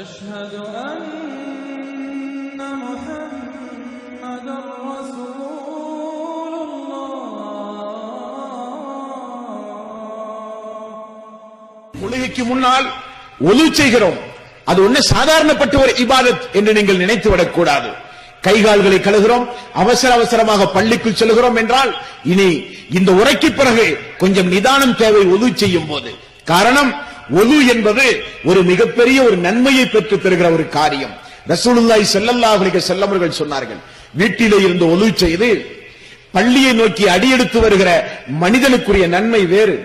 أشهد أن محمدًا رسول الله. தொழுகைக்கு முன்னால் ஒலு செய்கிறோம். அது ஒண்ணு சாதாரணப்பட்ட ஒரு இபாதத் என்று நீங்கள் நினைத்து விடக்கூடாது. கைகால்களை கழுகிறோம், அவசர அவசரமாக பள்ளிக்குள் செல்கிறோம் என்றால் இனி இந்த உரைக்கு பிறகு கொஞ்சம் நிதானம் தேவை ஒலு செய்யும் போது. காரணம், ஒலு என்பது ஒரு மிகப்பெரிய ஒரு நன்மையை பெற்று தருகிற ஒரு காரியம். ரசூலுல்லாஹி ஸல்லல்லாஹு அலைஹி வஸல்லம் அவர்கள் சொன்னார்கள், வீட்டிலே இருந்து ஒலு செய்து பள்ளியை நோக்கி அடியெடுத்து வருகிற மனிதனுக்குரிய நன்மை வேறு.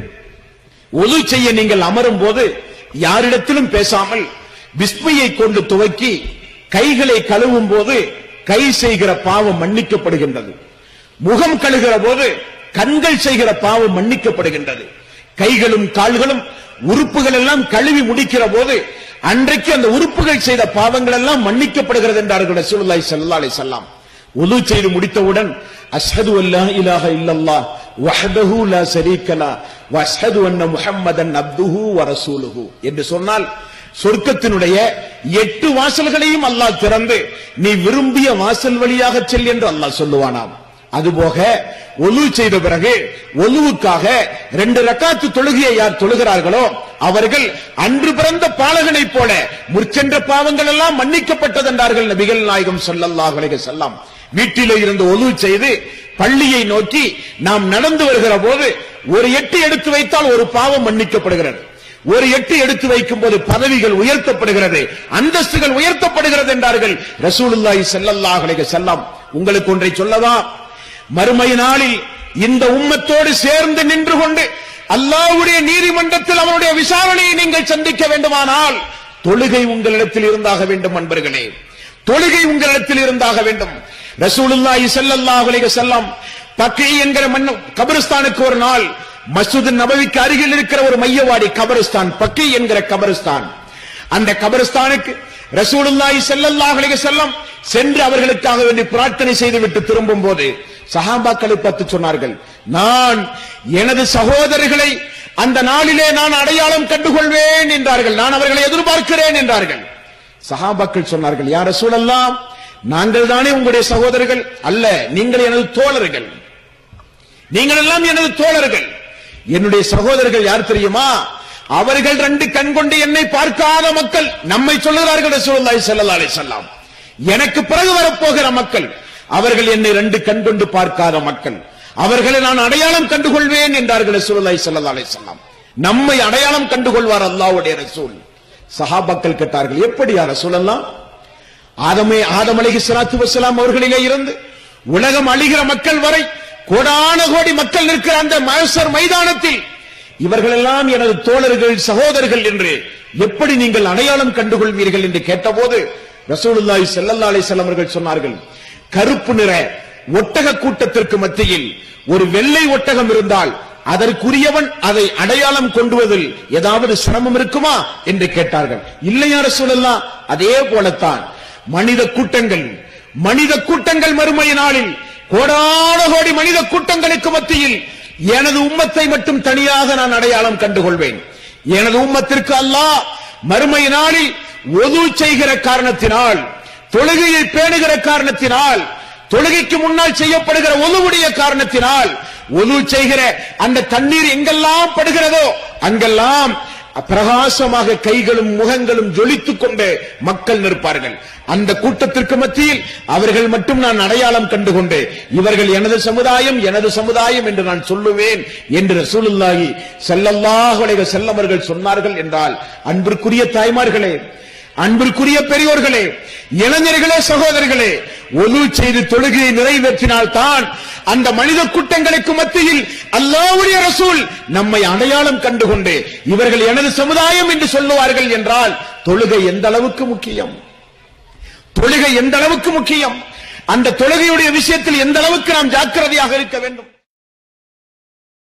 ஒலு செய்ய நீங்கள் அமரும் போது யாரிடத்திலும் பேசாமல் பிஸ்மியை கொண்டு துவக்கி கைகளை கழுவும் போது கை செய்கிற பாவம் மன்னிக்கப்படுகின்றது. முகம் கழுகிற போது கண்கள் செய்கிற பாவம் மன்னிக்கப்படுகின்றது. கைகளும் கால்களும் உறுப்புகள் எல்லாம் கழுவி முடிக்கிற போது அன்றைக்கு அந்த உறுப்புகள் செய்த பாவங்கள் எல்லாம் மன்னிக்கப்படுகிறது என்றார்கள் ரசூலுல்லாஹி ஸல்லல்லாஹு அலைஹி வஸல்லம். ஒலு செய்து முடித்தவுடன் அஷ்ஹது அல்லா இலாஹ இல்லல்லாஹ் வஹ்தஹு லா ஷரீக லஹு வ அஷ்ஹது அன்ன முஹம்மதன் அப்துஹு வ ரசூலுஹு என்று சொன்னால் சொர்க்கத்தினுடைய 8 வாசல்களையும் அல்லாஹ் திறந்து நீ விரும்பிய வாசல் வழியாக செல் என்று அல்லாஹ் சொல்லுவானாம். அதுபோக ஒலு செய்த பிறகு ஒலுவுக்காக 2 ரக்காத்து தொழுகையை யார் தொழுகிறார்களோ அவர்கள் அன்று பிறந்த பாலகனை போல முற்சென்ற பாவங்கள் எல்லாம் மன்னிக்கப்பட்டது என்றார்கள் நபிகள் நாயகம் ஸல்லல்லாஹு அலைஹி வஸல்லம். வீட்டிலே இருந்து ஒலு செய்து பள்ளியை நோக்கி நாம் நடந்து வருகிற போது ஒரு எட்டு எடுத்து வைத்தால் ஒரு பாவம் மன்னிக்கப்படுகிறது. ஒரு எட்டு எடுத்து வைக்கும் போது பதவிகள் உயர்த்தப்படுகிறது, அந்தஸ்துகள் உயர்த்தப்படுகிறது என்றார்கள் ரசூலுல்லாஹி ஸல்லல்லாஹு அலைஹி வஸல்லம். உங்களுக்கு ஒன்றை சொல்லவா? மறுமை நாளில் இந்த உம்மத்தோடு சேர்ந்து நின்று கொண்டு அல்லாஹ்வுடைய நீதிமன்றத்தில் அவருடைய விசாரணையை நீங்கள் சந்திக்க வேண்டுமானால் தொழுகை உங்களிடத்தில் இருந்தாக வேண்டும். அன்பர்களே, தொழுகை உங்களிடத்தில் இருந்தாக வேண்டும். ரசூலுல்லாஹி ஸல்லல்லாஹு அலைஹி வஸல்லம் பக்கீ என்கிற கபரிஸ்தானுக்கு ஒரு நாள், மஸ்ஜித் நபவிக்கு அருகில் இருக்கிற ஒரு மையவாடி கபரிஸ்தான், பக்கீ என்கிற கபரிஸ்தான். அந்த கபரிஸ்தானுக்கு ரசூலுல்லாஹி ஸல்லல்லாஹு அலைஹி வஸல்லம் சென்று அவர்களுக்காக வேண்டி பிரார்த்தனை செய்துவிட்டு திரும்பும் போது சஹாபாக்களை பார்த்து சொன்னார்கள், நான் எனது சகோதரர்களை அந்த நாளிலே நான் அடையாளம் கண்டுகொள்வேன் என்றார்கள், நான் அவர்களை எதிர்பார்க்கிறேன் என்றார்கள். சஹாபாக்கள் சொன்னார்கள், யா ரசூலல்லாஹ், நாங்கள் தானே உங்களுடைய சகோதரர்கள்? அல்ல, நீங்கள் எனது தோழர்கள், நீங்கள் எல்லாம் எனது தோழர்கள். என்னுடைய சகோதரர்கள் யார் தெரியுமா? அவர்கள் 2 கண் கொண்டு என்னை பார்க்காத மக்கள். நம்மை சொல்லுகிறார்கள் ரசூலுல்லாஹி ஸல்லல்லாஹு அலைஹி வஸல்லம். எனக்கு பிறகு வரப்போகிற மக்கள், அவர்கள் என்னை 2 கண் கொண்டு பார்க்காத மக்கள், அவர்களை நான் அடையாளம் கண்டுகொள்வேன் என்றார்கள் ரசூலுல்லாஹி ஸல்லல்லாஹு அலைஹி வஸல்லம். நம்மை அடையாளம் கண்டுகொள்வார் அல்லாஹ்வுடைய ரசூல். சஹாபாக்கள் கேட்டார்கள், எப்படி யா ரசூலல்லாஹ்? ஆதம் அலைஹிஸ்ஸலாத்து வஸ்ஸலாம் அவர்களிலே இருந்து உலகம் அழிகிற மக்கள் வரை கோடான கோடி மக்கள் நிற்கிற அந்த மஹ்ஷர் மைதானத்தில் இவர்கள் எல்லாம் எனது தோழர்கள், சகோதரர்கள் என்று எப்படி நீங்கள் அடையாளம் கண்டுகொள்வீர்கள் என்று கேட்டபோது ரசூலுல்லாஹி ஸல்லல்லாஹு அலைஹி வஸல்லம் அவர்கள் சொன்னார்கள், கருப்பு நிற ஒட்டக கூட்டத்திற்கு மத்தியில் ஒரு வெள்ளை ஒட்டகம் இருந்தால் அதற்குரியவன் அதை அடையாளம் கொண்டுவதில் ஏதாவது சிரமம் இருக்குமா என்று கேட்டார்கள். இல்லையா ரசூலல்லாஹ், அதே போலத்தான் மனித கூட்டங்கள் மறுமை நாளில் கோடான கோடி மனித கூட்டங்களுக்கு மத்தியில் எனது உம்மத்தை மட்டும் தனியாக நான் அடையாளம் கண்டுகொள்வேன். எனது உம்மத்திற்கு அல்லாஹ் மறுமை நாளில் ஒது செய்கிற காரணத்தினால், தொழுகையை பேணுகிற காரணத்தினால், தொழுகைக்கு முன்னால் செய்யப்படுகிற ஒதுவுடைய காரணத்தினால், ஒது செய்கிற அந்த தண்ணீர் எங்கெல்லாம் படுகிறதோ அங்கெல்லாம் பிரகாசமாக கைகளும் முகங்களும் ஜொலித்துக் கொண்டு மக்கள் நிற்பார்கள். அந்த கூட்டத்திற்கு மத்தியில் அவர்கள் மட்டும் நான் அடையாளம் கண்டுகொண்டு இவர்கள் எனது சமுதாயம் என்று நான் சொல்லுவேன் என்று ரசூலுல்லாஹி ஸல்லல்லாஹு அலைஹி வஸல்லம் அவர்கள் சொன்னார்கள் என்றால், அன்பிற்குரிய தாய்மார்களே, அன்பிற்குரிய பெரியோர்களே, இளைஞர்களே, சகோதரர்களே, ஒது செய்து தொழுகையை நிறைவேற்றினால் தான் அந்த மனித கூட்டங்களுக்கு மத்தியில் அல்லாஹ்வுடைய ரசூல் நம்மை அடையாளம் கண்டுகொண்டு இவர்கள் எனது சமுதாயம் என்று சொல்லுவார்கள் என்றால் தொழுகை எந்த அளவுக்கு முக்கியம், தொழுகை எந்த அளவுக்கு முக்கியம், அந்த தொழுகையுடைய விஷயத்தில் எந்த அளவுக்கு நாம் ஜாக்கிரதையாக இருக்க வேண்டும்.